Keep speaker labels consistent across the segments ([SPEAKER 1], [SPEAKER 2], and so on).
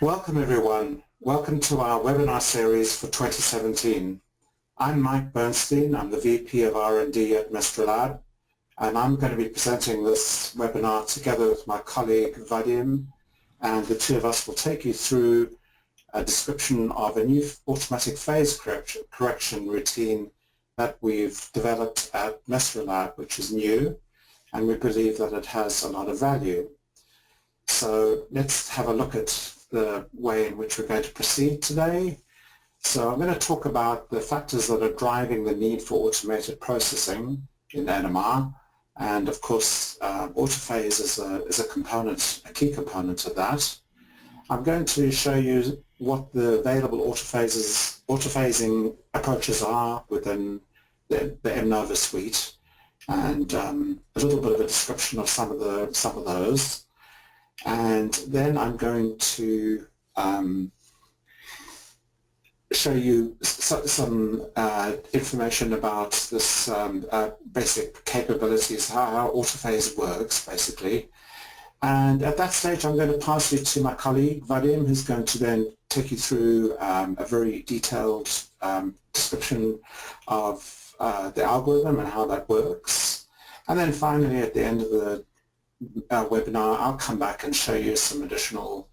[SPEAKER 1] Welcome everyone. Welcome to our webinar series for 2017. I'm Mike Bernstein. I'm the VP of R&D at Lab, and I'm going to be presenting this webinar together with my colleague Vadim, and the two of us will take you through a description of a new automatic phase correction routine that we've developed at Lab, which is new, and we believe that it has a lot of value. So let's have a look at the way in which we're going to proceed today. So I'm going to talk about the factors that are driving the need for automated processing in NMR, and of course Autophase is a key component of that. I'm going to show you what the available autophasing approaches are within the Mnova suite, and a little bit of a description of some of those. And then I'm going to show you some information about this basic capabilities, how Autophase works, basically. And at that stage, I'm going to pass you to my colleague, Vadim, who's going to then take you through a very detailed description of the algorithm and how that works. And then finally, at the end of the webinar, I'll come back and show you some additional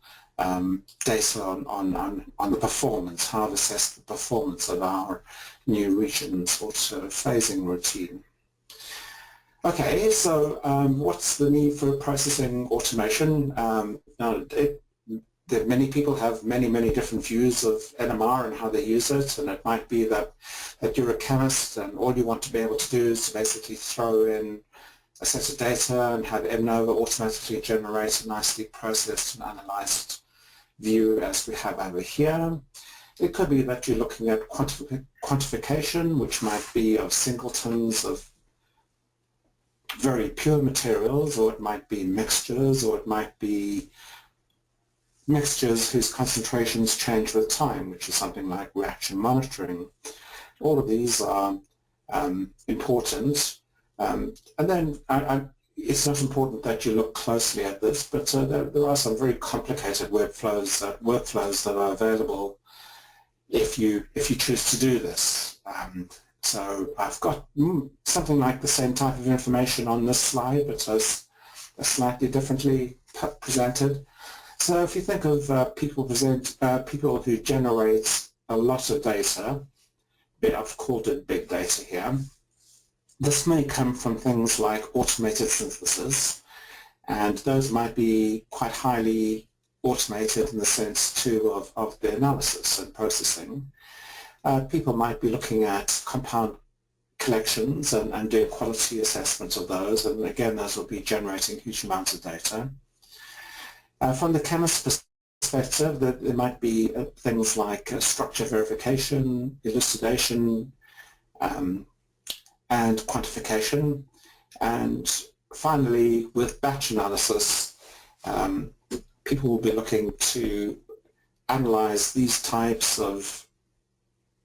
[SPEAKER 1] data on the performance, how to assess the performance of our new regions autophasing routine. Okay, so what's the need for processing automation? Many people have many different views of NMR and how they use it, and it might be that you're a chemist and all you want to be able to do is to basically throw in a set of data and have Mnova automatically generate a nicely processed and analyzed view as we have over here. It could be that you're looking at quantification, which might be of singletons of very pure materials, or it might be mixtures, or it might be mixtures whose concentrations change with time, which is something like reaction monitoring. All of these are important. And then it's not important that you look closely at this, but there are some very complicated workflows that are available if you choose to do this. So I've got something like the same type of information on this slide, but as slightly differently presented. So if you think of people who generate a lot of data, I've called it big data here. This may come from things like automated synthesis, and those might be quite highly automated in the sense too of the analysis and processing. People might be looking at compound collections and doing quality assessments of those, and again those will be generating huge amounts of data. From the chemist's perspective, there might be things like structure verification, elucidation, and quantification. And finally, with batch analysis, people will be looking to analyze these types of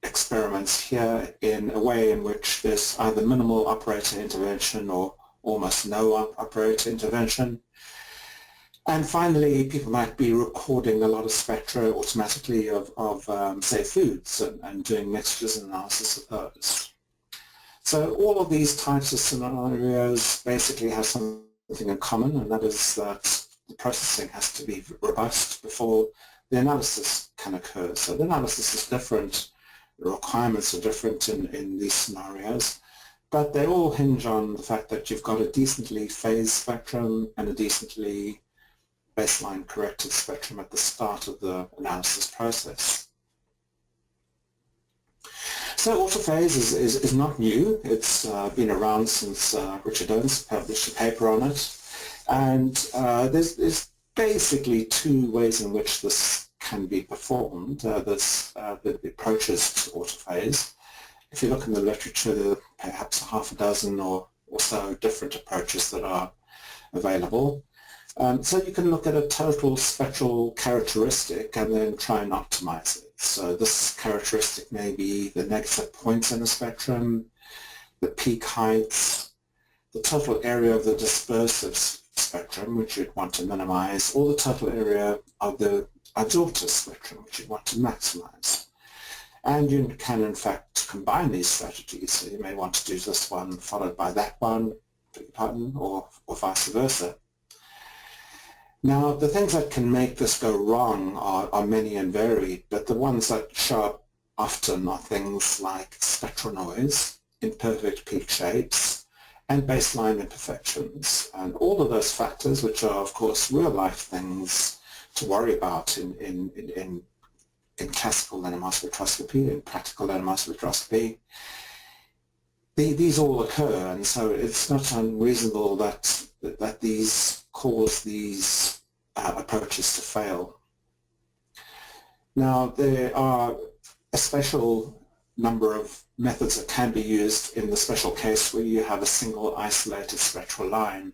[SPEAKER 1] experiments here in a way in which there's either minimal operator intervention or almost no operator intervention. And finally, people might be recording a lot of spectra automatically of say, foods and doing mixtures and analysis of those. So all of these types of scenarios basically have something in common, and that is that the processing has to be robust before the analysis can occur. So the analysis is different, the requirements are different in these scenarios, but they all hinge on the fact that you've got a decently phased spectrum and a decently baseline corrected spectrum at the start of the analysis process. So Autophase is not new. It's been around since Richard Owens published a paper on it. And there's basically two ways in which this can be performed, the approaches to Autophase. If you look in the literature, there are perhaps half a dozen or so different approaches that are available. So you can look at a total spectral characteristic and then try and optimize it. So this characteristic may be the negative points in the spectrum, the peak heights, the total area of the dispersive spectrum, which you'd want to minimize, or the total area of the a daughter spectrum which you want to maximize. And you can in fact combine these strategies. So you may want to do this one followed by that one, or vice versa. Now the things that can make this go wrong are many and varied, but the ones that show up often are things like spectral noise, imperfect peak shapes, and baseline imperfections. And all of those factors, which are of course real-life things to worry about in classical NMR spectroscopy, in practical NMR spectroscopy, these all occur, and so it's not unreasonable that these cause these approaches to fail. Now there are a special number of methods that can be used in the special case where you have a single isolated spectral line.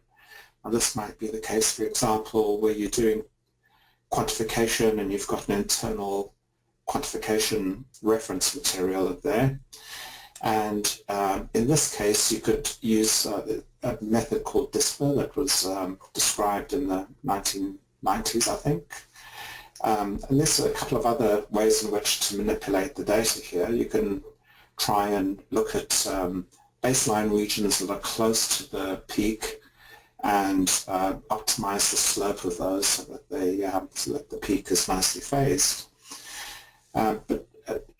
[SPEAKER 1] Now this might be the case, for example, where you're doing quantification and you've got an internal quantification reference material there. And in this case you could use a method called DISPER that was described in the 1990s, I think. And there's a couple of other ways in which to manipulate the data here. You can try and look at baseline regions that are close to the peak and optimize the slope of those so that the peak is nicely phased. But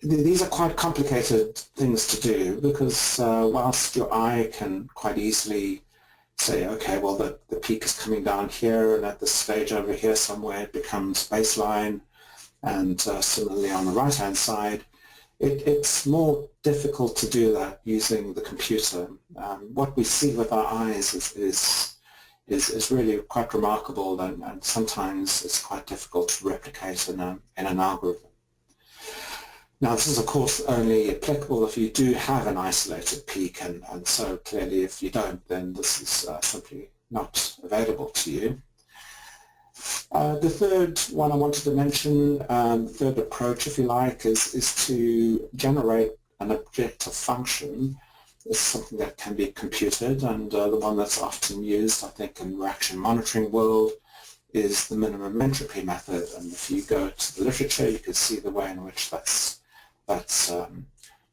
[SPEAKER 1] these are quite complicated things to do because whilst your eye can quite easily say, okay, well the peak is coming down here and at this stage over here somewhere it becomes baseline, and similarly on the right hand side, it's more difficult to do that using the computer. What we see with our eyes is really quite remarkable, and sometimes it's quite difficult to replicate in an algorithm. Now this is of course only applicable if you do have an isolated peak, and so clearly if you don't, then this is simply not available to you. The third one I wanted to mention, the third approach if you like, is to generate an objective function. It's something that can be computed, and the one that's often used I think in the reaction monitoring world is the minimum entropy method, and if you go to the literature you can see the way in which that's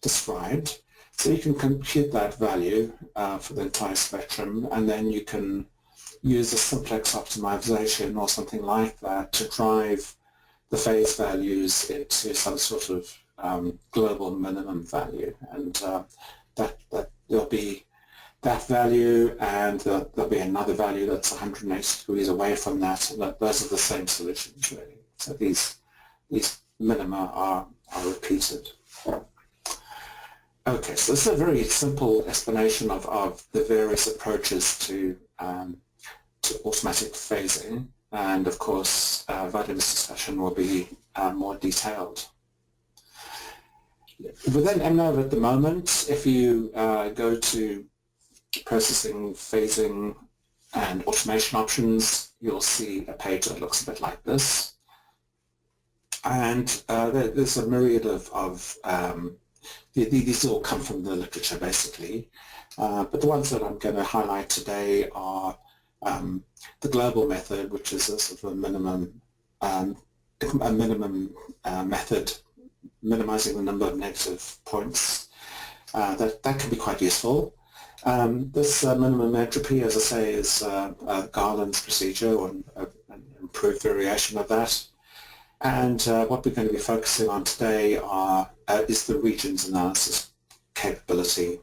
[SPEAKER 1] described. So you can compute that value for the entire spectrum, and then you can use a simplex optimization or something like that to drive the phase values into some sort of global minimum value, and that there'll be that value, and there'll be another value that's 180 degrees away from that, and those are the same solutions really. So these minima are repeated. Okay, so this is a very simple explanation of the various approaches to automatic phasing, and of course Vadim's discussion will be more detailed. Within Mnova at the moment, if you go to processing, phasing and automation options, you'll see a page that looks a bit like this. And there's a myriad of these all come from the literature basically, but the ones that I'm going to highlight today are the global method, which is a sort of a minimum method, minimizing the number of negative points. That can be quite useful. This minimum entropy, as I say, is Garland's procedure, or an improved variation of that. And what we're going to be focusing on today is the regions analysis capability.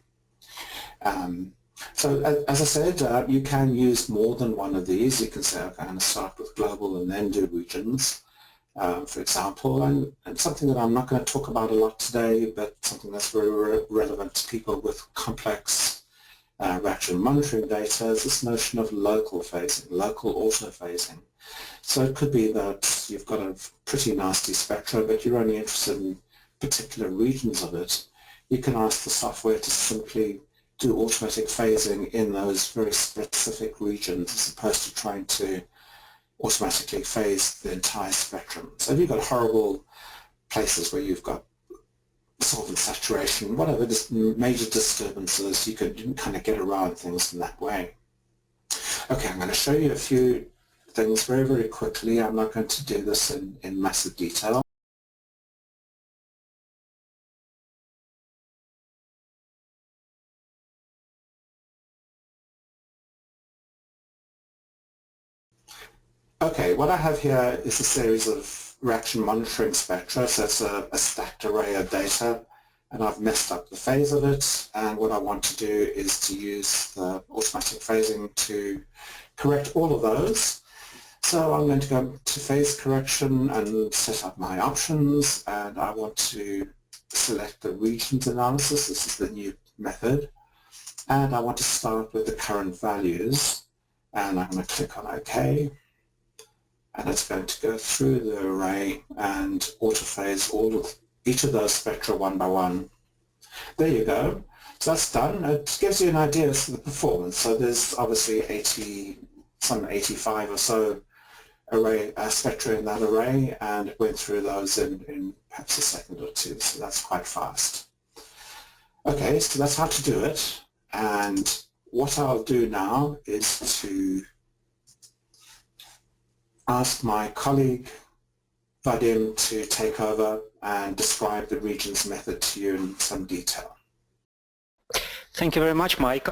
[SPEAKER 1] So as I said, you can use more than one of these. You can say, okay, I'm going to start with global and then do regions, for example. And something that I'm not going to talk about a lot today, but something that's very relevant to people with complex reaction monitoring data is this notion of local phasing, local autophasing. So it could be that you've got a pretty nasty spectra, but you're only interested in particular regions of it. You can ask the software to simply do automatic phasing in those very specific regions as opposed to trying to automatically phase the entire spectrum. So if you've got horrible places where you've got solvent saturation, whatever, just major disturbances, you can kind of get around things in that way. Okay, I'm going to show you a few things very, very quickly. I'm not going to do this in massive detail. Okay, what I have here is a series of reaction monitoring spectra, so it's a stacked array of data, and I've messed up the phase of it, and what I want to do is to use the automatic phasing to correct all of those. So I'm going to go to phase correction and set up my options, and I want to select the regions analysis. This is the new method, and I want to start with the current values, and I'm going to click on OK. And it's going to go through the array and autophase each of those spectra one by one. There you go. So that's done. It gives you an idea of the performance. So there's obviously some 85 or so spectra in that array, and it went through those in perhaps a second or two. So that's quite fast. Okay, so that's how to do it. And what I'll do now is to ask my colleague Vadim to take over and describe the regions method to you in some detail.
[SPEAKER 2] Thank you very much, Mike.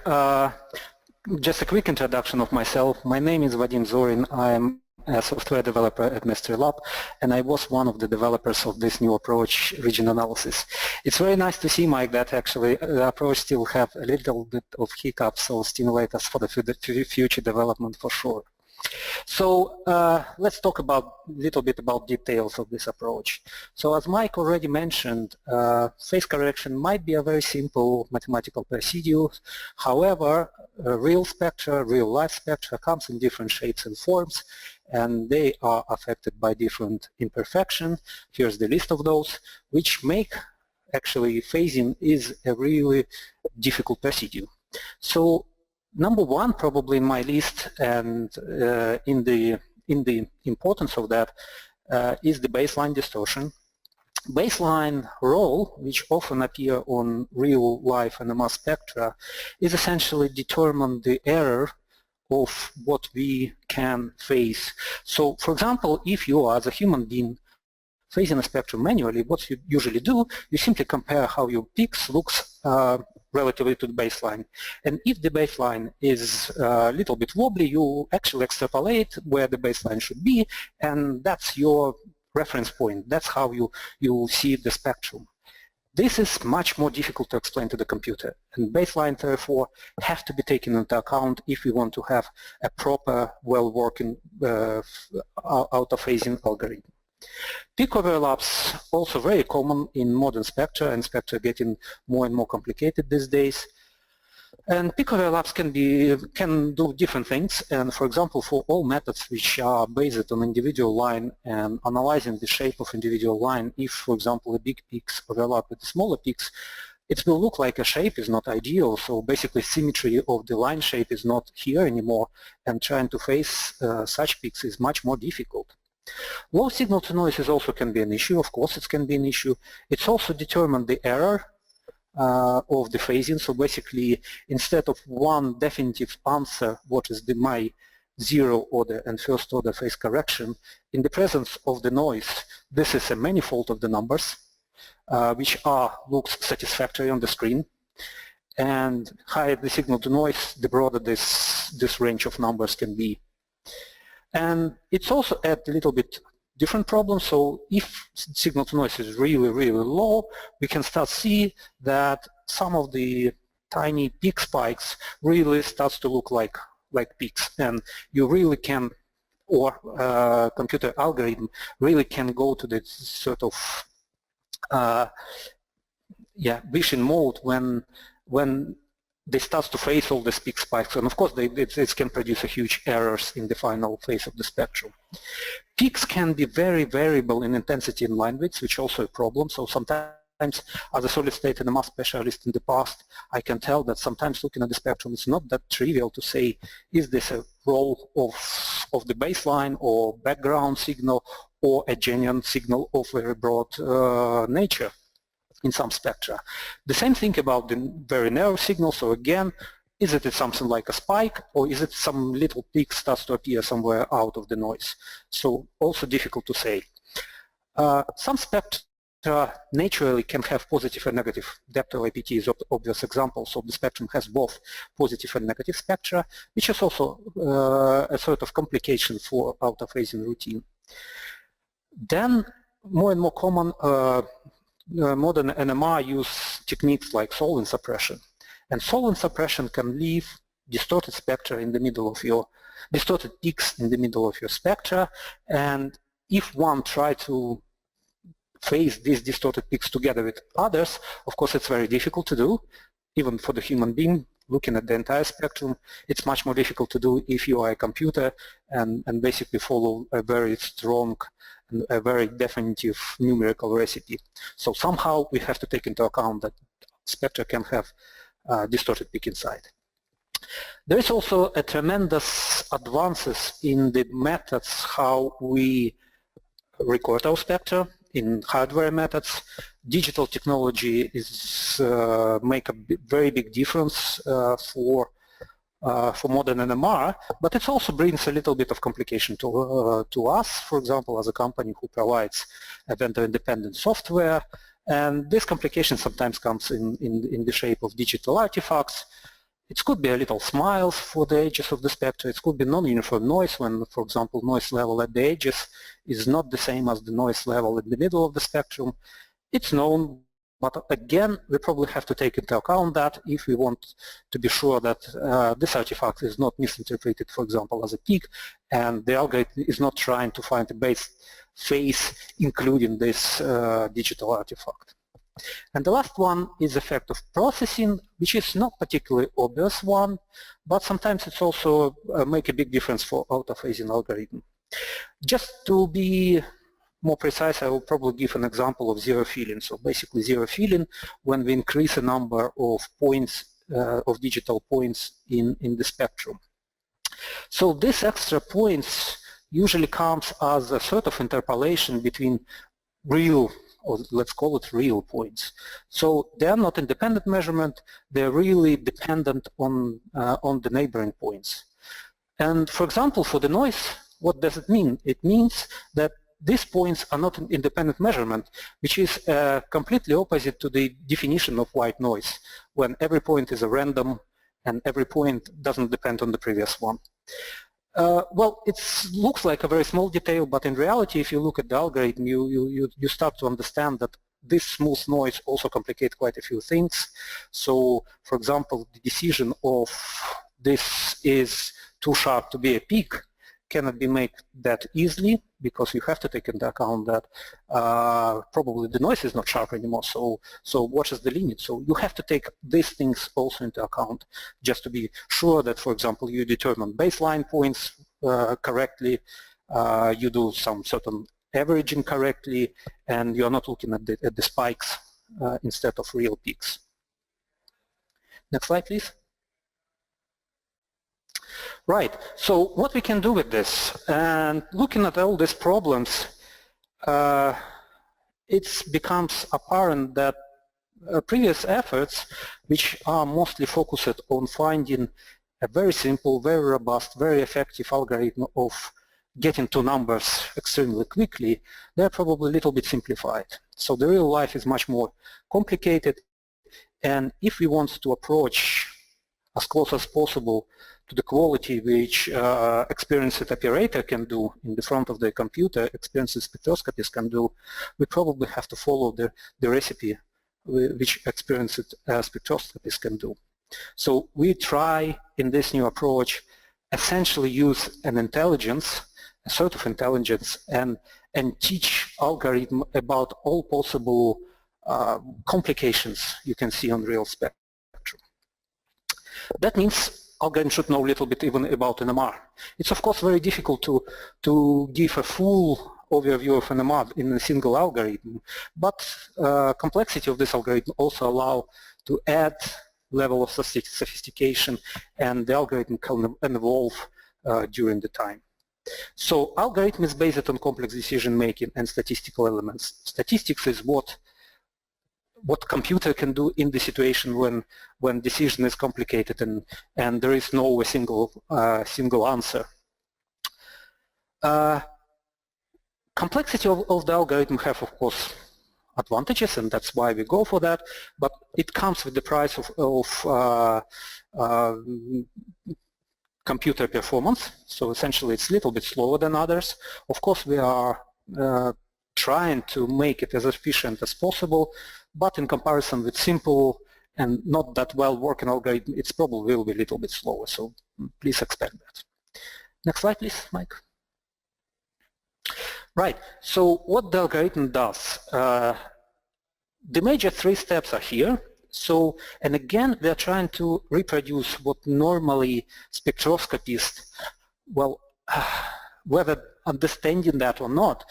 [SPEAKER 2] Just a quick introduction of myself. My name is Vadim Zorin. I'm a software developer at Mystery Lab, and I was one of the developers of this new approach, region analysis. It's very nice to see, Mike, that actually the approach still have a little bit of hiccups, so stimulate us for the future development for sure. So let's talk a little bit about details of this approach. So as Mike already mentioned, phase correction might be a very simple mathematical procedure. However, real spectra, real life spectra comes in different shapes and forms, and they are affected by different imperfections. Here's the list of those, which make actually phasing is a really difficult procedure. So number one, probably in my list, and in the importance of that, is the baseline distortion. Baseline role, which often appear on real-life NMR spectra, is essentially determine the error of what we can phase. So, for example, if you are, as a human being, phasing a spectrum manually, what you usually do, you simply compare how your peaks looks relatively to the baseline. And if the baseline is a little bit wobbly, you actually extrapolate where the baseline should be, and that's your reference point. That's how you see the spectrum. This is much more difficult to explain to the computer, and baseline, therefore, have to be taken into account if we want to have a proper, well-working autophasing algorithm. Peak overlaps also very common in modern spectra, and spectra getting more and more complicated these days. And peak overlaps can do different things, and for example, for all methods which are based on individual line and analyzing the shape of individual line, if, for example, the big peaks overlap with the smaller peaks, it will look like a shape is not ideal, so basically symmetry of the line shape is not here anymore, and trying to phase such peaks is much more difficult. Low signal to noise also can be an issue. Of course it can be an issue. It's also determined the error of the phasing. So basically, instead of one definitive answer, what is my zero order and first order phase correction, in the presence of the noise, this is a manifold of the numbers, which looks satisfactory on the screen. And higher the signal to noise, the broader this range of numbers can be. And it's also a little bit different problem. So if signal to noise is really, really low, we can start see that some of the tiny peak spikes really starts to look like peaks, and you really can, or computer algorithm really can go to the sort of vision mode when they start to phase all the peak spikes, and of course it can produce a huge errors in the final phase of the spectrum. Peaks can be very variable in intensity and line width, which is also a problem. So sometimes, as a solid-state NMR specialist in the past, I can tell that sometimes looking at the spectrum, it's not that trivial to say, is this a role of the baseline or background signal or a genuine signal of very broad nature in some spectra. The same thing about the very narrow signal. So again, Is it something like a spike, or is it some little peak starts to appear somewhere out of the noise? So also difficult to say. Some spectra naturally can have positive and negative. Depth APT is obvious example. So the spectrum has both positive and negative spectra, which is also a sort of complication for autophasing routine. Then more and more common modern NMR use techniques like solvent suppression. And solvent suppression can leave distorted spectra in the middle of your, distorted peaks in the middle of your spectra. And if one tries to phase these distorted peaks together with others, of course it's very difficult to do. Even for the human being, looking at the entire spectrum, it's much more difficult to do if you are a computer and basically follow a very strong and a very definitive numerical recipe. So somehow we have to take into account that spectra can have distorted peak inside. There is also a tremendous advances in the methods how we record our spectra. In hardware methods, digital technology is make a very big difference for modern NMR, but it also brings a little bit of complication to us, for example, as a company who provides a vendor-independent software. And this complication sometimes comes in the shape of digital artifacts. It could be a little smiles for the edges of the spectra. It could be non-uniform noise when, for example, noise level at the edges is not the same as the noise level in the middle of the spectrum. It's known, but again, we probably have to take into account that if we want to be sure that this artifact is not misinterpreted, for example, as a peak, and the algorithm is not trying to find a base phase including this digital artifact. And the last one is effect of processing, which is not particularly obvious one, but sometimes it's also make a big difference for autophasing algorithm. Just to be more precise, I will probably give an example of zero filling. So basically zero filling when we increase the number of points, of digital points in the spectrum. So these extra points usually comes as a sort of interpolation between real, or let's call it real points. So they are not independent measurement, they're really dependent on the neighboring points. And for example, for the noise, what does it mean? It means that these points are not an independent measurement, which is completely opposite to the definition of white noise, when every point is a random and every point doesn't depend on the previous one. Well, it looks like a very small detail, but in reality, if you look at the algorithm, you start to understand that this smooth noise also complicates quite a few things. So, for example, the decision of this is too sharp to be a peak cannot be made that easily, because you have to take into account that probably the noise is not sharp anymore, so what is the limit? So you have to take these things also into account just to be sure that, for example, you determine baseline points correctly, you do some certain averaging correctly, and you're not looking at the spikes instead of real peaks. Next slide, please. Right, so what we can do with this, and looking at all these problems, it becomes apparent that previous efforts, which are mostly focused on finding a very simple, very robust, very effective algorithm of getting to numbers extremely quickly, they're probably a little bit simplified. So the real life is much more complicated, and if we want to approach as close as possible to the quality which experienced operator can do in the front of the computer, experienced spectroscopists can do, we probably have to follow the recipe which experienced spectroscopists can do. So we try in this new approach essentially use an intelligence, a sort of intelligence, and teach algorithm about all possible complications you can see on real spectrum. That means algorithm should know a little bit even about NMR. It's of course very difficult to give a full overview of NMR in a single algorithm, but complexity of this algorithm also allow to add level of sophistication, and the algorithm can evolve during the time. So algorithm is based on complex decision making and statistical elements. Statistics is what what computer can do in the situation when decision is complicated and there is no single answer. Complexity of the algorithm have, of course, advantages, and that's why we go for that, but it comes with the price of computer performance. So essentially it's a little bit slower than others. Of course, we are trying to make it as efficient as possible, but in comparison with simple and not that well working algorithm, it's probably will be a little bit slower, so please expect that. Next slide, please, Mike. Right, so what the algorithm does, the major three steps are here. So, and again, we are trying to reproduce what normally spectroscopists, well, whether understanding that or not,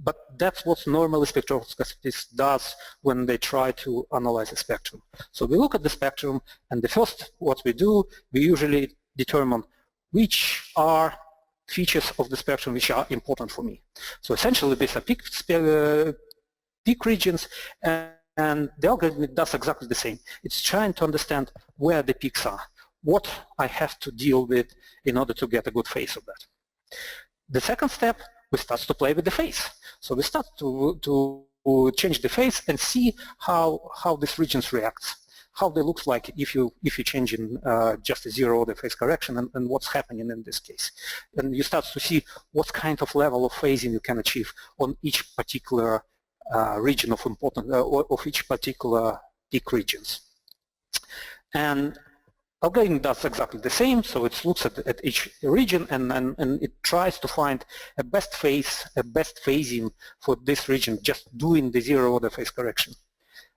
[SPEAKER 2] but that's what normally spectroscopists does when they try to analyze a spectrum. So we look at the spectrum, and the first what we do, we usually determine which are features of the spectrum which are important for me. So essentially these are peak regions, and the algorithm does exactly the same. It's trying to understand where the peaks are, what I have to deal with in order to get a good phase of that. The second step, we start to play with the phase. So we start to change the phase and see how these regions react, how they look like if you change in just a zero order phase correction and what's happening in this case. And you start to see what kind of level of phasing you can achieve on each particular region of importance, of each particular peak regions. And algorithm does exactly the same, so it looks at each region and it tries to find a best phase, a best phasing for this region, just doing the zero order phase correction.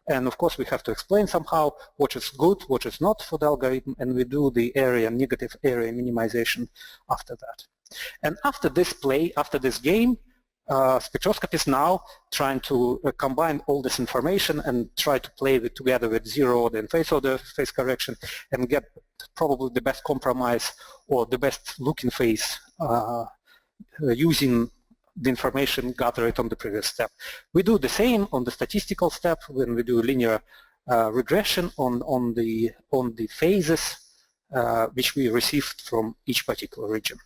[SPEAKER 2] And of course we have to explain somehow what is good, what is not for the algorithm, and we do the negative area minimization after that. And after this play, after this game, spectroscopists now trying to combine all this information and try to play together with zero order and phase order phase correction and get probably the best compromise or the best looking phase using the information gathered on the previous step. We do the same on the statistical step when we do linear regression on the phases which we received from each particular region.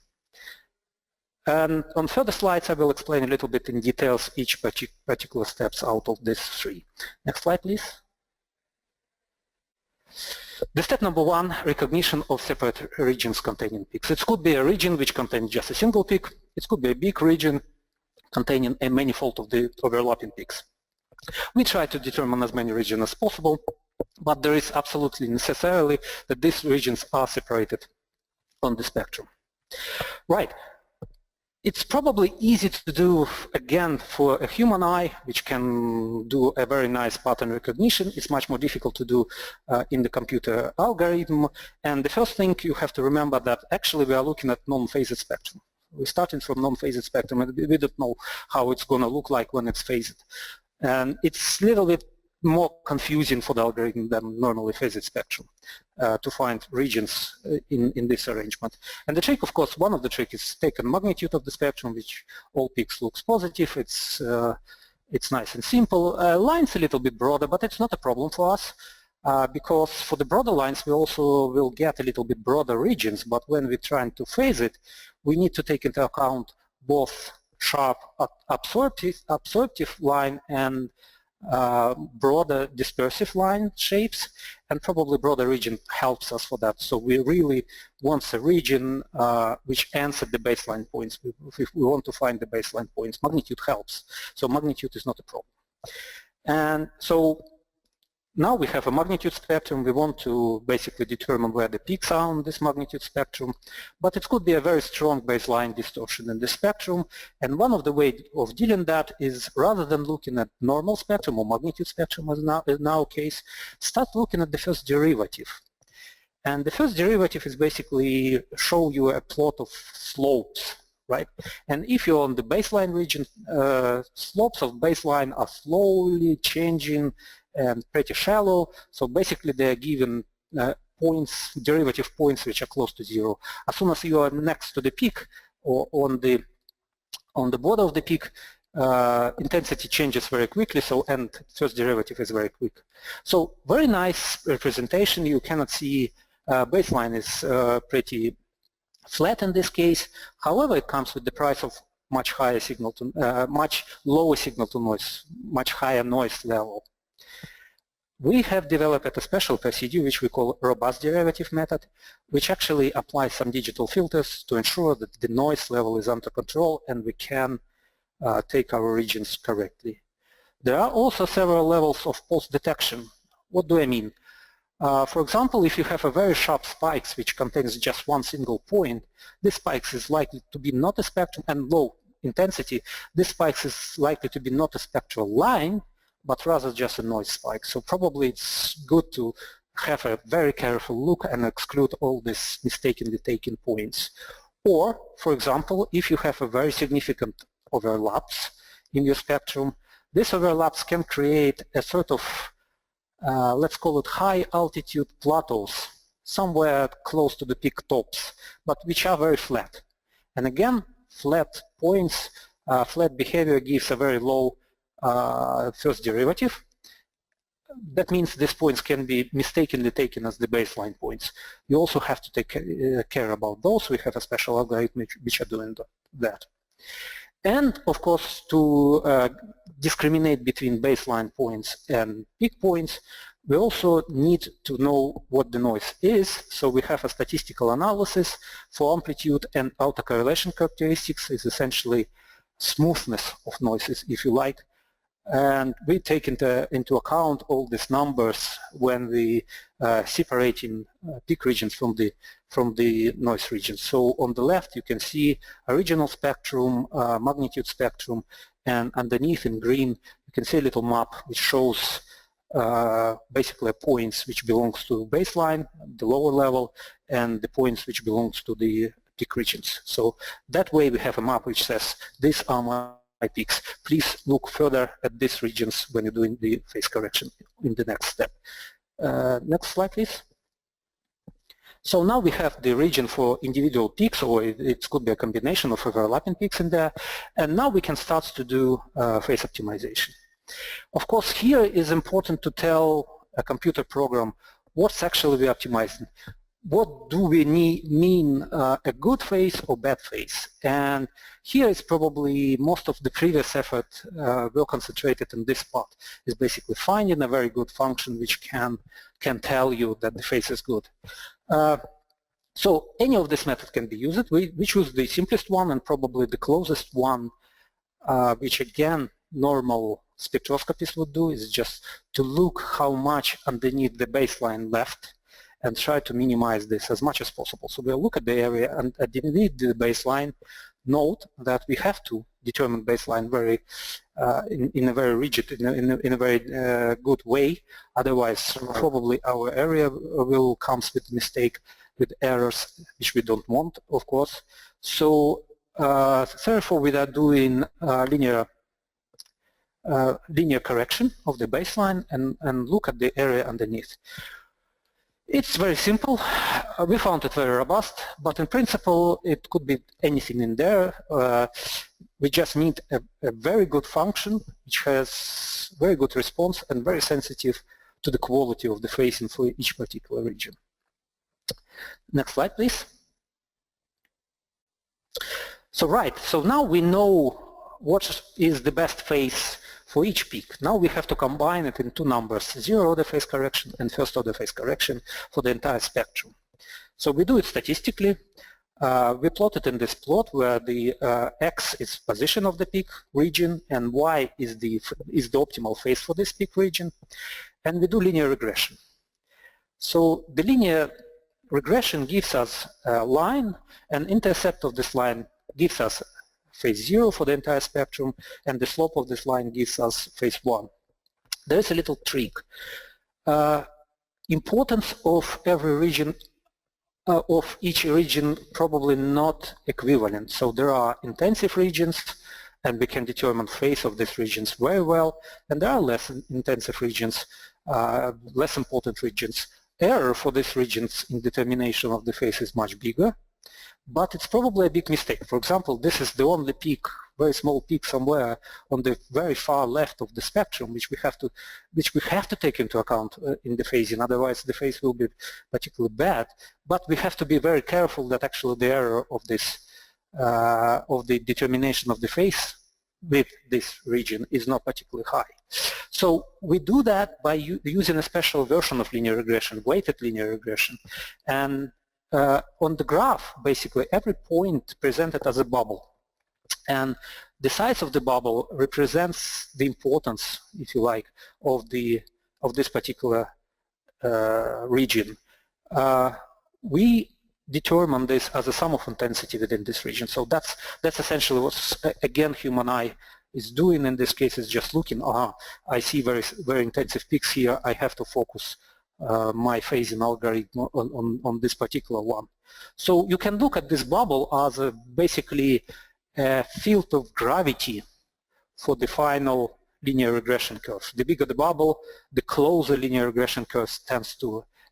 [SPEAKER 2] And on further slides, I will explain a little bit in details each particular steps out of these three. Next slide, please. The step number one, recognition of separate regions containing peaks. It could be a region which contains just a single peak. It could be a big region containing a manifold of the overlapping peaks. We try to determine as many regions as possible, but there is absolutely necessarily that these regions are separated on the spectrum. Right. It's probably easy to do, again, for a human eye, which can do a very nice pattern recognition. It's much more difficult to do in the computer algorithm. And the first thing you have to remember that actually we are looking at non-phased spectrum. We're starting from non-phased spectrum, and we don't know how it's going to look like when it's phased. And it's a little bit more confusing for the algorithm than normally phased spectrum to find regions in this arrangement. And the trick, of course, one of the tricks is take a magnitude of the spectrum, which all peaks looks positive. It's nice and simple. Lines a little bit broader, but it's not a problem for us because for the broader lines we also will get a little bit broader regions, but when we're trying to phase it, we need to take into account both sharp absorptive line and broader dispersive line shapes, and probably broader region helps us for that. So we really want a region which ends at the baseline points. If we want to find the baseline points, magnitude helps. So magnitude is not a problem. And so now we have a magnitude spectrum. We want to basically determine where the peaks are on this magnitude spectrum, but it could be a very strong baseline distortion in the spectrum. And one of the ways of dealing that is, rather than looking at normal spectrum or magnitude spectrum as in our case, start looking at the first derivative. And the first derivative is basically show you a plot of slopes, right? And if you're on the baseline region, slopes of baseline are slowly changing and pretty shallow, so basically they are given points, derivative points which are close to zero. As soon as you are next to the peak or on the border of the peak, intensity changes very quickly, and first derivative is very quick. So very nice representation. You cannot see baseline is pretty flat in this case. However, it comes with the price of much higher signal to much lower signal to noise, much higher noise level. We have developed a special procedure which we call robust derivative method, which actually applies some digital filters to ensure that the noise level is under control and we can take our regions correctly. There are also several levels of post-detection. What do I mean? For example, if you have a very sharp spikes which contains just one single point, this spikes is likely to be not a spectrum, and low intensity, this spikes is likely to be not a spectral line, but rather just a noise spike. So probably it's good to have a very careful look and exclude all these mistakenly taken points. Or, for example, if you have a very significant overlaps in your spectrum, these overlaps can create a sort of, let's call it high altitude plateaus, somewhere close to the peak tops, but which are very flat. And again, flat points, flat behavior gives a very low first derivative. That means these points can be mistakenly taken as the baseline points. You also have to take care about those. We have a special algorithm which are doing that. And of course, to discriminate between baseline points and peak points, we also need to know what the noise is. So we have a statistical analysis for amplitude, and autocorrelation characteristics is essentially smoothness of noises, if you like. And we take into account all these numbers when we separating peak regions from the noise regions. So on the left you can see a regional spectrum, magnitude spectrum, and underneath in green you can see a little map which shows basically points which belongs to baseline, the lower level, and the points which belongs to the peak regions. So that way we have a map which says these are my peaks. Please look further at these regions when you're doing the phase correction in the next step. Next slide, please. So now we have the region for individual peaks, or it could be a combination of overlapping peaks in there, and now we can start to do phase optimization. Of course, here is important to tell a computer program what's actually we optimizing. What do we mean a good phase or bad phase? And here is probably most of the previous effort well concentrated in this part, is basically finding a very good function which can tell you that the phase is good. So any of this method can be used. We choose the simplest one and probably the closest one, which again normal spectroscopists would do, is just to look how much underneath the baseline left and try to minimize this as much as possible. So we'll look at the area and underneath the baseline, note that we have to determine baseline very in a very rigid, in a very good way. Otherwise, probably our area will come with mistake, with errors which we don't want, of course. So therefore, we are doing linear correction of the baseline and look at the area underneath. It's very simple. We found it very robust, but in principle it could be anything in there. We just need a very good function which has very good response and very sensitive to the quality of the phasing for each particular region. Next slide, please. So now we know what is the best phase for each peak. Now we have to combine it in two numbers, zero-order phase correction and first-order phase correction for the entire spectrum. So we do it statistically. We plot it in this plot where the x is position of the peak region and y is the optimal phase for this peak region, and we do linear regression. So the linear regression gives us a line, and intercept of this line gives us phase 0 for the entire spectrum, and the slope of this line gives us phase 1. There is a little trick. Importance of every region, of each region, probably not equivalent. So there are intensive regions, and we can determine phase of these regions very well, and there are less intensive regions, less important regions. Error for these regions in determination of the phase is much bigger, But it's probably a big mistake. For example, this is the only peak, very small peak somewhere on the very far left of the spectrum, which we have to take into account in the phasing. Otherwise, the phase will be particularly bad. But we have to be very careful that actually the error of this of the determination of the phase with this region is not particularly high. So we do that by using a special version of linear regression, weighted linear regression, and on the graph, basically, every point presented as a bubble. And the size of the bubble represents the importance, if you like, of this particular region. We determine this as a sum of intensity within this region. So that's essentially what, again, human eye is doing in this case, is just looking, I see very, very intensive peaks here, I have to focus my phasing algorithm on this particular one. So you can look at this bubble as basically a field of gravity for the final linear regression curve. The bigger the bubble, the closer linear regression curve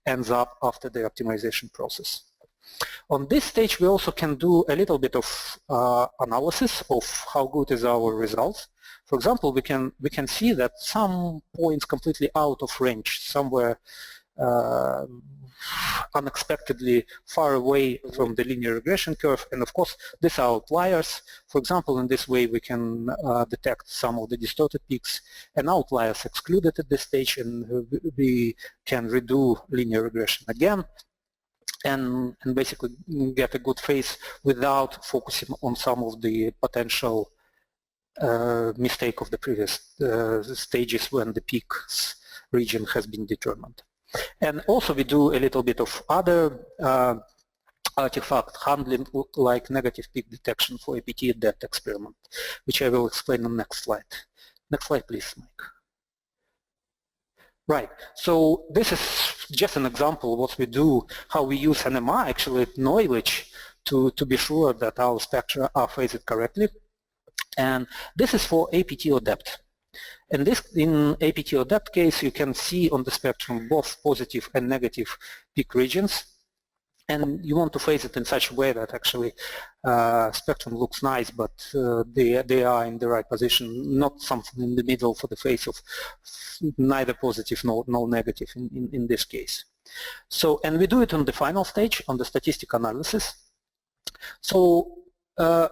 [SPEAKER 2] ends up after the optimization process. On this stage, we also can do a little bit of analysis of how good is our results. For example, we can see that some points completely out of range, somewhere unexpectedly far away from the linear regression curve, and of course these are outliers. For example, in this way we can detect some of the distorted peaks and outliers excluded at this stage, and we can redo linear regression again and basically get a good phase without focusing on some of the potential mistake of the previous stages when the peaks region has been determined. And also we do a little bit of other artifact handling, like negative peak detection for APT depth experiment, which I will explain on the next slide. Next slide, please, Mike. Right, so this is just an example of what we do, how we use NMR, actually knowledge, to be sure that our spectra are phased correctly. And this is for APT depth. And this, in APT depth case, you can see on the spectrum both positive and negative peak regions. And you want to phase it in such a way that actually spectrum looks nice, but they are in the right position, not something in the middle for the phase of neither positive nor negative in this case. So, and we do it on the final stage, on the statistical analysis. So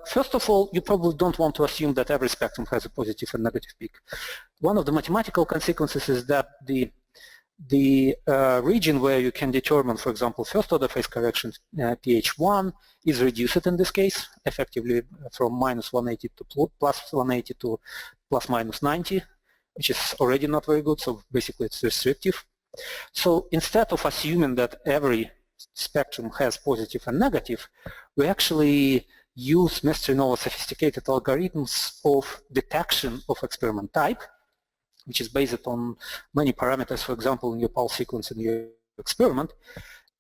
[SPEAKER 2] first of all, you probably don't want to assume that every spectrum has a positive and negative peak. One of the mathematical consequences is that the region where you can determine, for example, first order phase correction pH1 is reduced in this case, effectively from minus 180 to plus 180 to plus minus 90, which is already not very good, so basically it's restrictive. So instead of assuming that every spectrum has positive and negative, we actually use Nova sophisticated algorithms of detection of experiment type, which is based on many parameters, for example, in your pulse sequence in your experiment.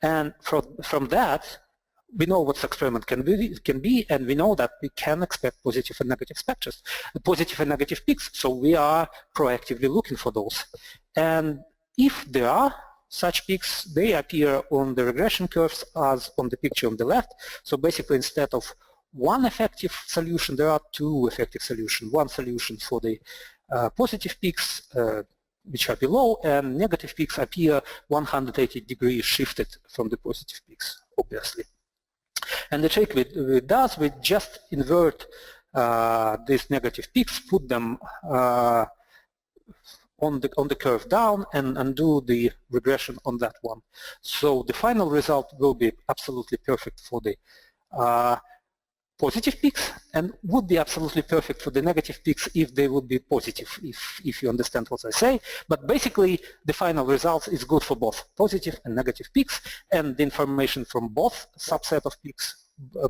[SPEAKER 2] And from that, we know what the experiment can be, and we know that we can expect positive and negative spectra, positive and negative peaks, so we are proactively looking for those. And if there are such peaks, they appear on the regression curves as on the picture on the left. So basically, instead of one effective solution, there are two effective solutions. One solution for the positive peaks, which are below, and negative peaks appear 180 degrees shifted from the positive peaks, obviously. And the trick we does, we just invert these negative peaks, put them on the curve down, and do the regression on that one. So the final result will be absolutely perfect for the positive peaks, and would be absolutely perfect for the negative peaks if they would be positive, if you understand what I say. But basically, the final result is good for both positive and negative peaks, and the information from both subset of peaks,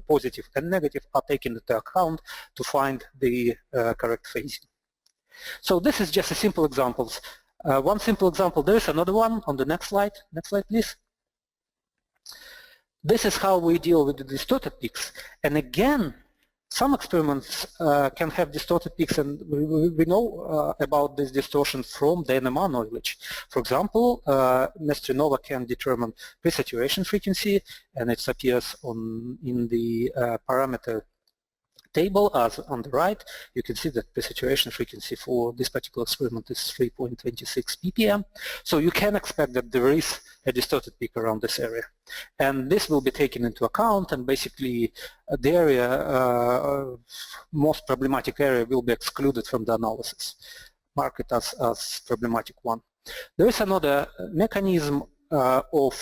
[SPEAKER 2] positive and negative, are taken into account to find the correct phasing. So this is just a simple example. One simple example. There is another one on the next slide. Next slide, please. This is how we deal with the distorted peaks. And again, Some experiments can have distorted peaks, and we know about this distortion from the NMR knowledge. For example, Mr. Nova can determine pre-saturation frequency, and it appears in the parameter table as on the right. You can see that the saturation frequency for this particular experiment is 3.26 ppm. So you can expect that there is a distorted peak around this area. And this will be taken into account, and basically the area, most problematic area, will be excluded from the analysis, mark it as problematic one. There is another mechanism of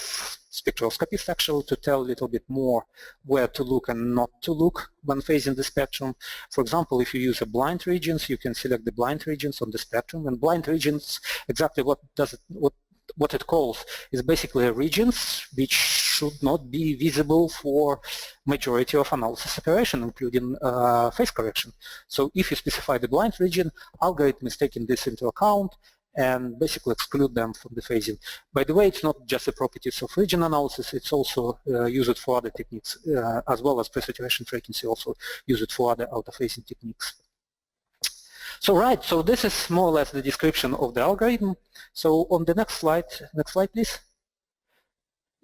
[SPEAKER 2] spectroscopists actually to tell a little bit more where to look and not to look when phasing the spectrum. For example, if you use a blind regions, you can select the blind regions on the spectrum, and blind regions, exactly what it calls is basically regions which should not be visible for majority of analysis operation, including phase correction. So if you specify the blind region, algorithm is taking this into account and basically exclude them from the phasing. By the way, it's not just the properties of region analysis, it's also used for other techniques, as well as pre-saturation frequency, also used for other autophasing techniques. So this is more or less the description of the algorithm. So on the next slide please.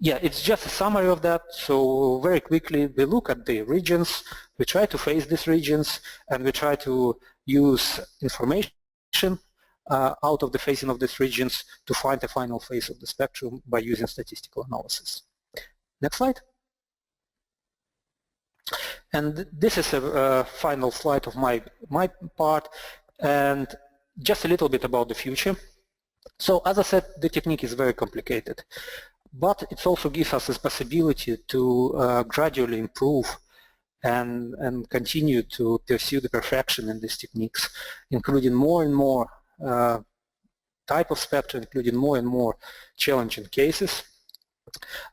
[SPEAKER 2] Yeah, it's just a summary of that. So very quickly, we look at the regions, we try to phase these regions, and we try to use information out of the phasing of these regions to find the final phase of the spectrum by using statistical analysis. Next slide. And this is a final slide of my part, and just a little bit about the future. So as I said, the technique is very complicated, but it also gives us this possibility to gradually improve and continue to pursue the perfection in these techniques, including more and more type of spectra, including more and more challenging cases.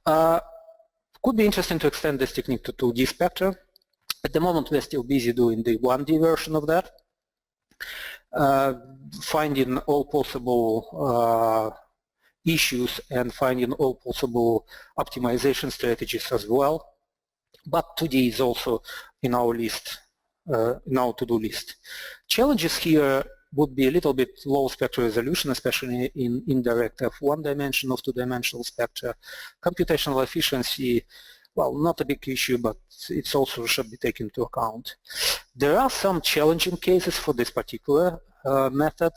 [SPEAKER 2] Could be interesting to extend this technique to 2D spectra. At the moment, we're still busy doing the 1D version of that, finding all possible issues and finding all possible optimization strategies as well. But 2D is also in our list, in our to-do list. Challenges here would be a little bit low spectral resolution, especially in indirect F1 dimension of two-dimensional spectra. Computational efficiency, well, not a big issue, but it's also should be taken into account. There are some challenging cases for this particular method.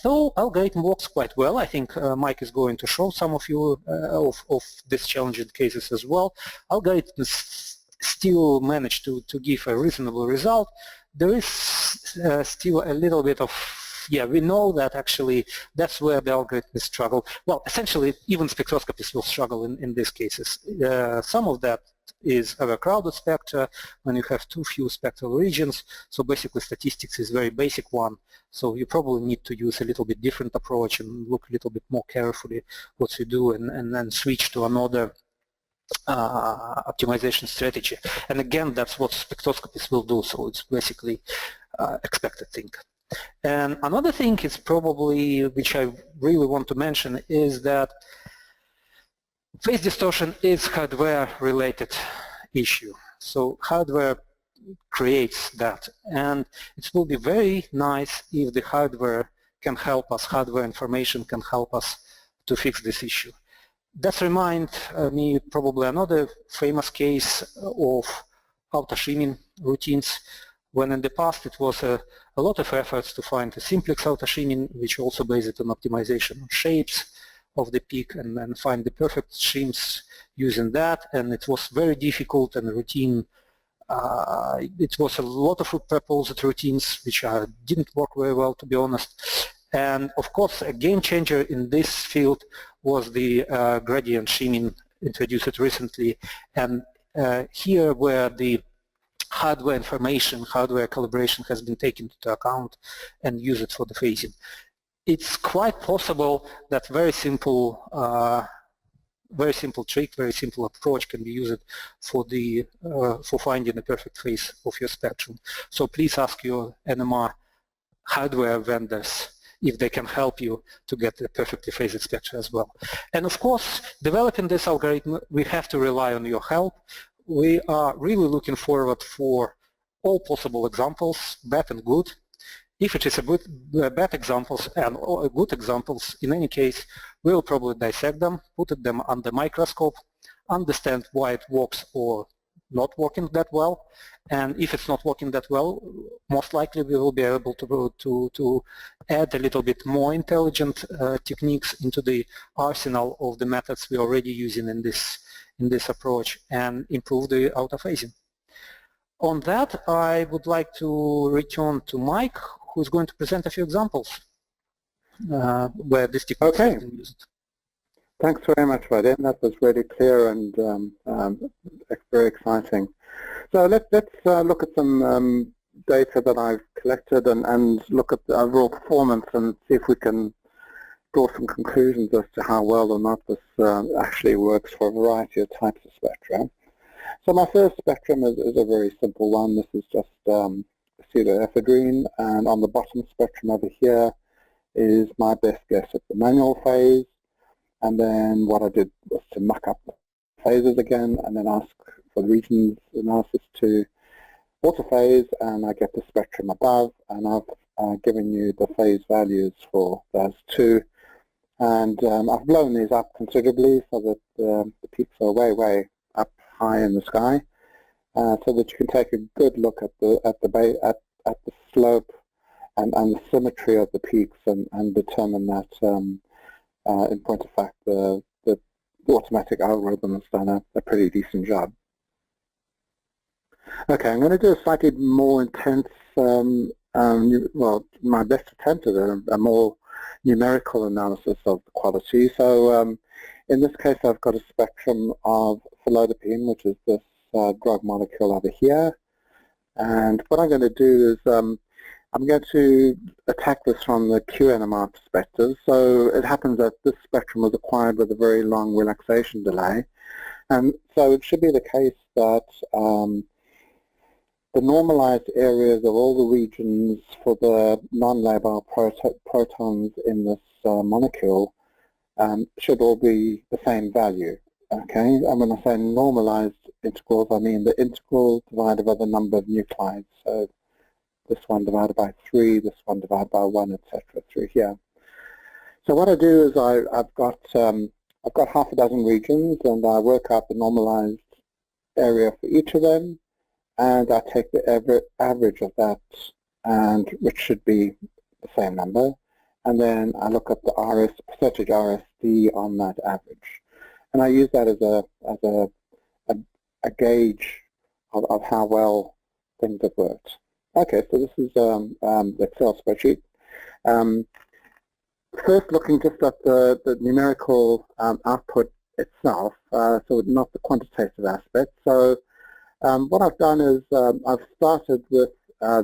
[SPEAKER 2] Though algorithm works quite well, I think Mike is going to show some of you of these challenging cases as well. Algorithms still manage to give a reasonable result. There is still a little bit of, we know that actually that's where the algorithms struggle. Well, essentially, even spectroscopists will struggle in these cases. Some of that is overcrowded spectra, when you have too few spectral regions. So basically, statistics is a very basic one. So you probably need to use a little bit different approach and look a little bit more carefully what you do, and then switch to another optimization strategy. And again, that's what spectroscopists will do, so it's basically expected thing. And another thing is probably, which I really want to mention, is that phase distortion is hardware related issue. So hardware creates that, and it will be very nice if the hardware can help us, hardware information can help us to fix this issue. That reminds me probably another famous case of auto-shimming routines, when in the past it was a lot of efforts to find a simplex auto-shimming, which also based on optimization of shapes of the peak, and then find the perfect shims using that, and it was very difficult and routine. It was a lot of proposed routines which didn't work very well, to be honest. And of course, a game changer in this field was the gradient shimming introduced recently, and here where the hardware information, hardware calibration has been taken into account and used for the phasing. It's quite possible that very simple trick, very simple approach can be used for finding the perfect phase of your spectrum. So please ask your NMR hardware vendors if they can help you to get the perfectly phased spectra as well. And of course, developing this algorithm, we have to rely on your help. We are really looking forward for all possible examples, bad and good. If it is bad examples and good examples, in any case, we will probably dissect them, put them under microscope, understand why it works or not working that well, and if it's not working that well, most likely we will be able to add a little bit more intelligent techniques into the arsenal of the methods we're already using in this approach and improve the autophasing. On that, I would like to return to Mike, who's going to present a few examples where this technique has been used.
[SPEAKER 3] Thanks very much, Vadim. That was really clear and very exciting. So let's look at some data that I've collected and look at the overall performance and see if we can draw some conclusions as to how well or not this actually works for a variety of types of spectra. So my first spectrum is a very simple one. This is just pseudoephedrine, and on the bottom spectrum over here is my best guess at the manual phase. And then what I did was to muck up the phases again and then ask for the regions analysis to autophase, and I get the spectrum above, and I've given you the phase values for those two. And I've blown these up considerably so that the peaks are way up high in the sky, so that you can take a good look at the slope and the symmetry of the peaks and determine that in point of fact the automatic algorithm has done a pretty decent job. Okay, I'm going to do a slightly more intense, well, my best attempt at a more numerical analysis of the quality. So in this case I've got a spectrum of felodipine, which is this drug molecule over here, and what I'm going to do is I'm going to attack this from the QNMR perspective. So it happens that this spectrum was acquired with a very long relaxation delay, and so it should be the case that the normalized areas of all the regions for the non-labile protons in this molecule should all be the same value. Okay, and when I say normalized integrals, I mean the integral divided by the number of nuclides. So this one divided by 3, this one divided by 1, etc. through here. So what I do is I've got half a dozen regions, and I work out the normalized area for each of them, and I take the average of that, and which should be the same number, and then I look at the percentage RSD on that average, and I use that as a gauge of how well things have worked. Okay, so this is the Excel spreadsheet. First, looking just at the numerical output itself, so not the quantitative aspect. So what I've done is I've started with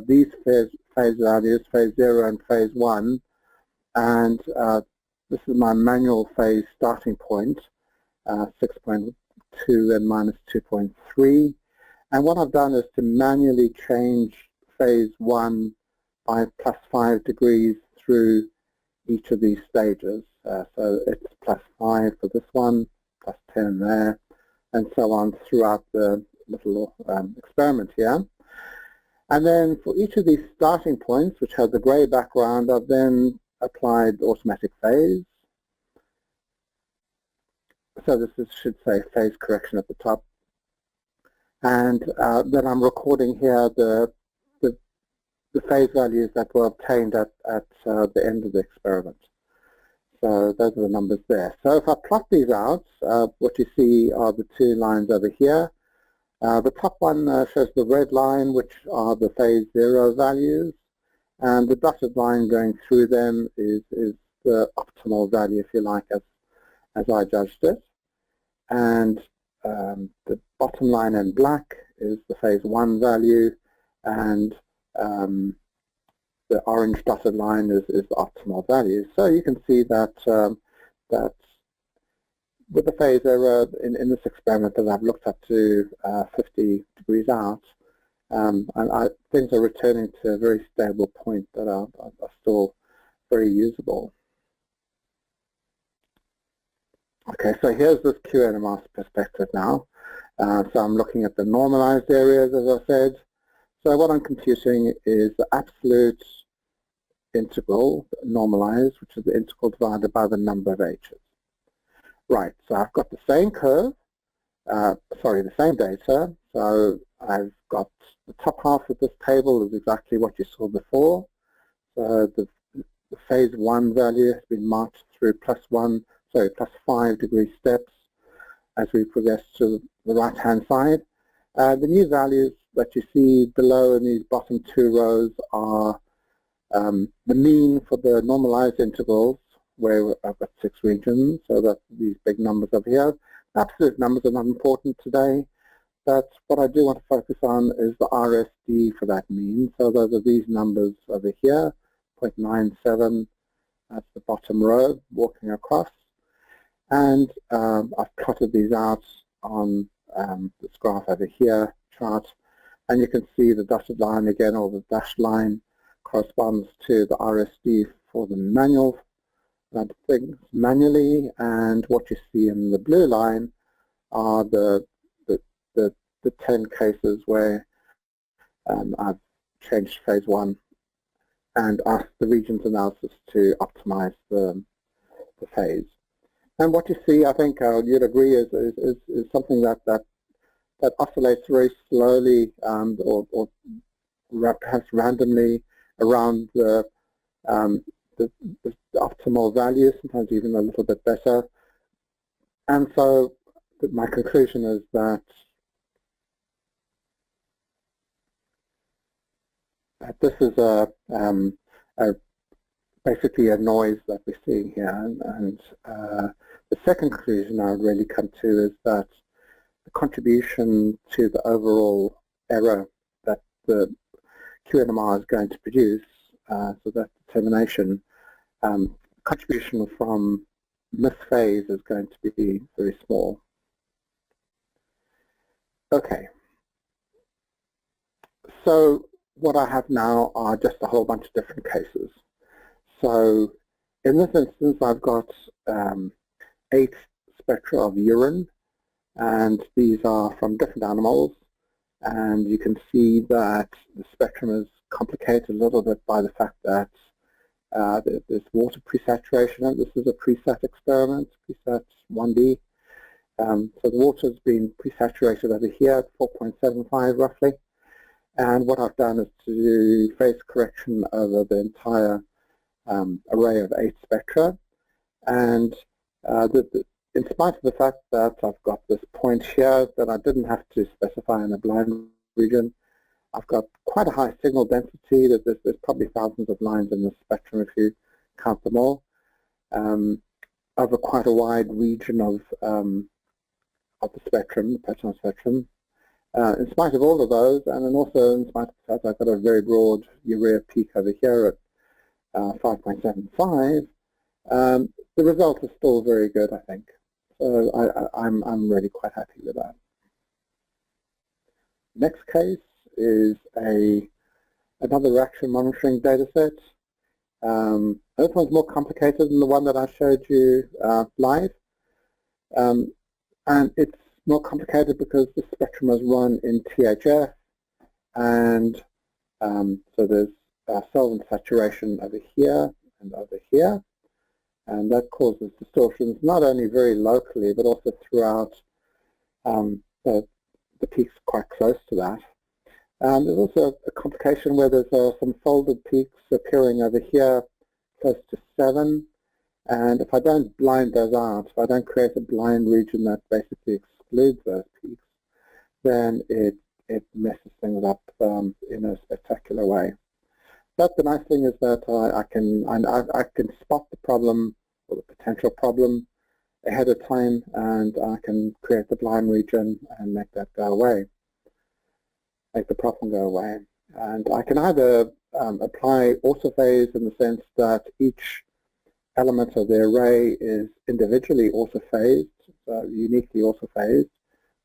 [SPEAKER 3] these phase values, phase 0 and phase 1, and this is my manual phase starting point, 6.2 and minus 2.3. And what I've done is to manually change phase 1 by plus 5 degrees through each of these stages. So it's plus 5 for this one, plus 10 there, and so on throughout the little experiment here. And then for each of these starting points, which has a grey background, I've then applied automatic phase. So this should say phase correction at the top. And then I'm recording here the phase values that were obtained at the end of the experiment. So those are the numbers there. So if I plot these out, what you see are the two lines over here. The top one shows the red line, which are the phase 0 values, and the dotted line going through them is the optimal value, if you like, as I judged it. And the bottom line in black is the phase 1 value, and the orange dotted line is the optimal value. So you can see that that with the phase error in this experiment that I've looked up to 50 degrees out, and things are returning to a very stable point that are still very usable. Okay, so here's this QNMR perspective now. So I'm looking at the normalized areas, as I said. So what I'm computing is the absolute integral normalized, which is the integral divided by the number of h's. Right, so I've got the same curve, the same data. So I've got the top half of this table is exactly what you saw before. So the phase 1 value has been marked through plus 5 degree steps as we progress to the right-hand side. The new values that you see below in these bottom 2 rows are the mean for the normalized integrals, where I've got 6 regions, so that's these big numbers over here. Absolute numbers are not important today, but what I do want to focus on is the RSD for that mean. So those are these numbers over here, 0.97, that's the bottom row, walking across. And I've plotted these out on this graph over here, chart, and you can see the dotted line again, or the dashed line, corresponds to the RSD for the manual things manually, and what you see in the blue line are the 10 cases where I've changed phase 1 and asked the regions analysis to optimize the phase. And what you see, I think you'd agree, is something that oscillates very slowly or perhaps randomly around the optimal value, sometimes even a little bit better. And so my conclusion is that this is basically a noise that we're seeing here. And the second conclusion I would really come to is that the contribution to the overall error that the QNMR is going to produce, so that determination, contribution from misphase is going to be very small. Okay. So what I have now are just a whole bunch of different cases. So in this instance, I've got 8 spectra of urine, and these are from different animals. And you can see that the spectrum is complicated a little bit by the fact that there's water presaturation. This is a presat experiment, presat 1D. So the water has been presaturated over here at 4.75 roughly. And what I've done is to do phase correction over the entire array of 8 spectra. And in spite of the fact that I've got this point here that I didn't have to specify in a blind region, I've got quite a high signal density. That there's probably thousands of lines in the spectrum if you count them all, over quite a wide region of the spectrum, the pattern spectrum. In spite of all of those, and then also in spite of the fact I've got a very broad urea peak over here at 5.75, the result is still very good, I think. So I'm really quite happy with that. Next case is another reaction monitoring data set. This one's more complicated than the one that I showed you live. And it's more complicated because the spectrum is run in THF, and so there's solvent saturation over here and over here, and that causes distortions not only very locally but also throughout the peaks quite close to that. There's also a complication where there's some folded peaks appearing over here close to 7, and if I don't blind those out, if I don't create a blind region that basically excludes those peaks, then it messes things up in a spectacular way. But the nice thing is that I can spot the problem or the potential problem ahead of time, and I can create the blind region and make that go away, make the problem go away. And I can either apply autophase in the sense that each element of the array is individually autophased, uniquely autophased,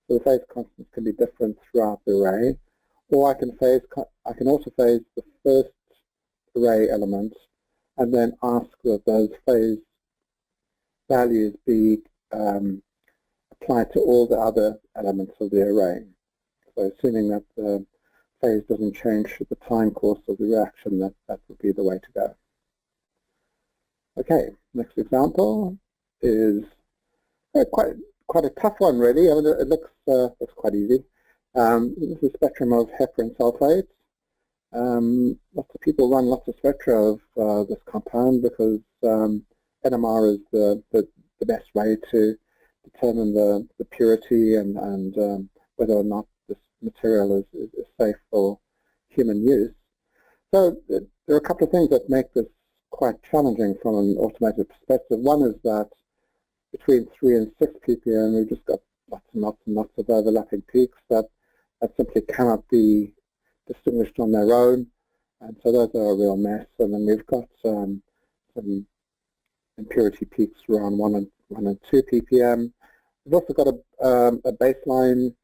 [SPEAKER 3] so the phase constants can be different throughout the array, or I can autophase the first array elements and then ask that those phase values be applied to all the other elements of the array. So assuming that the phase doesn't change the time course of the reaction, that would be the way to go. Okay, next example is quite a tough one, really. I mean, it looks quite easy. This is a spectrum of heparin sulfates. Lots of people run lots of spectra of this compound because NMR is the best way to determine the purity and whether or not this material is safe for human use. So there are a couple of things that make this quite challenging from an automated perspective. One is that between 3 and 6 ppm, we've just got lots and lots and lots of overlapping peaks that simply cannot be distinguished on their own, and so those are a real mess. And then we've got some impurity peaks around 1 and 2 ppm. We've also got a baseline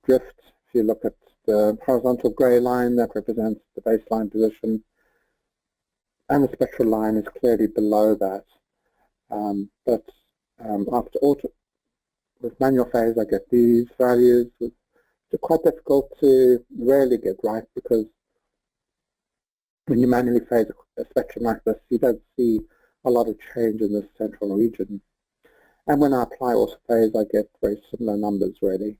[SPEAKER 3] drift. If you look at the horizontal grey line, that represents the baseline position, and the spectral line is clearly below that. But with manual phase, I get these values. They're quite difficult to rarely get right, because when you manually phase a spectrum like this, you don't see a lot of change in this central region. And when I apply autophase, I get very similar numbers, really.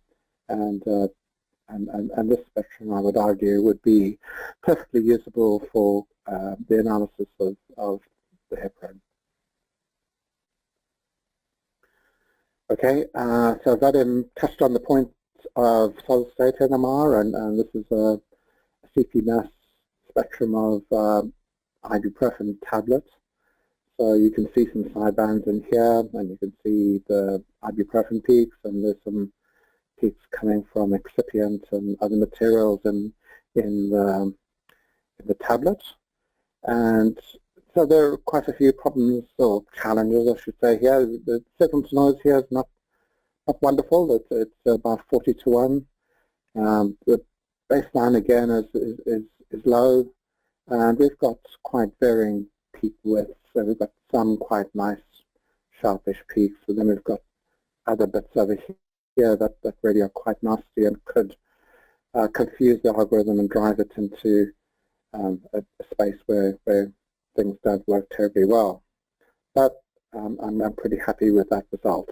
[SPEAKER 3] And this spectrum, I would argue, would be perfectly usable for the analysis of the heparin. Okay, so Vadim touched on the point of solid-state NMR, and this is a CP-mass spectrum of ibuprofen tablets. So you can see some sidebands in here, and you can see the ibuprofen peaks, and there's some peaks coming from excipient and other materials in the tablet. And so there are quite a few problems, or challenges, I should say, here. The signal to noise here is not wonderful. It's about 40 to 1. The baseline, again, is low, and we've got quite varying peak widths. So we've got some quite nice sharpish peaks, and then we've got other bits over here that really are quite nasty and could confuse the algorithm and drive it into a space where things don't work terribly well. But I'm pretty happy with that result.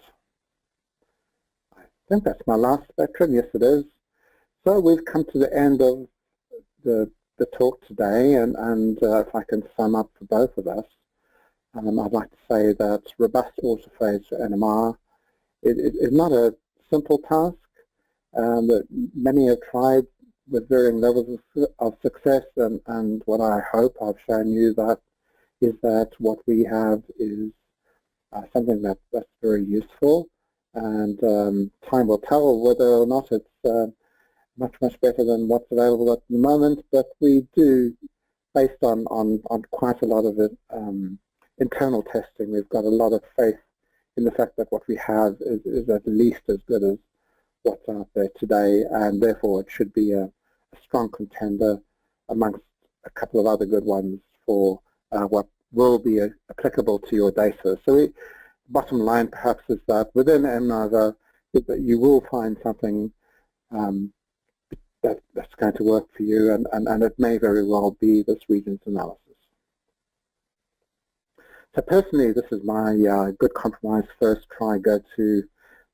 [SPEAKER 3] I think that's my last spectrum. Yes, it is. So we've come to the end of the talk today, and if I can sum up for both of us, I'd like to say that robust autophase for NMR is not a simple task. That many have tried with varying levels of success, and what I hope I've shown you is that what we have is something that's very useful, and time will tell whether or not it's much better than what's available at the moment. But we do, based on quite a lot of it, internal testing, we've got a lot of faith in the fact that what we have is at least as good as what's out there today, and therefore it should be a strong contender amongst a couple of other good ones for what will be applicable to your data. So bottom line perhaps is that within Mnova, you will find something that's going to work for you, and it may very well be this region's analysis. So personally, this is my good compromise first try go-to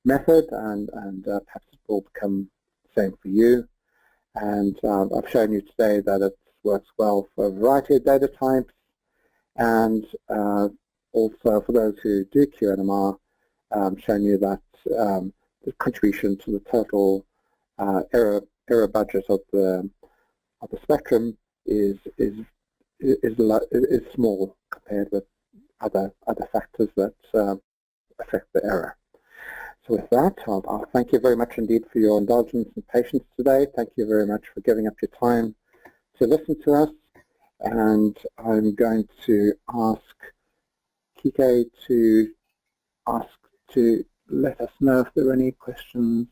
[SPEAKER 3] method, and perhaps it will become the same for you. And I've shown you today that it works well for a variety of data types, and also for those who do QNMR, shown you that the contribution to the total error budget of the spectrum is small compared with other factors that affect the error. So with that, I'll thank you very much indeed for your indulgence and patience today. Thank you very much for giving up your time to listen to us. And I'm going to ask Kike to let us know if there are any questions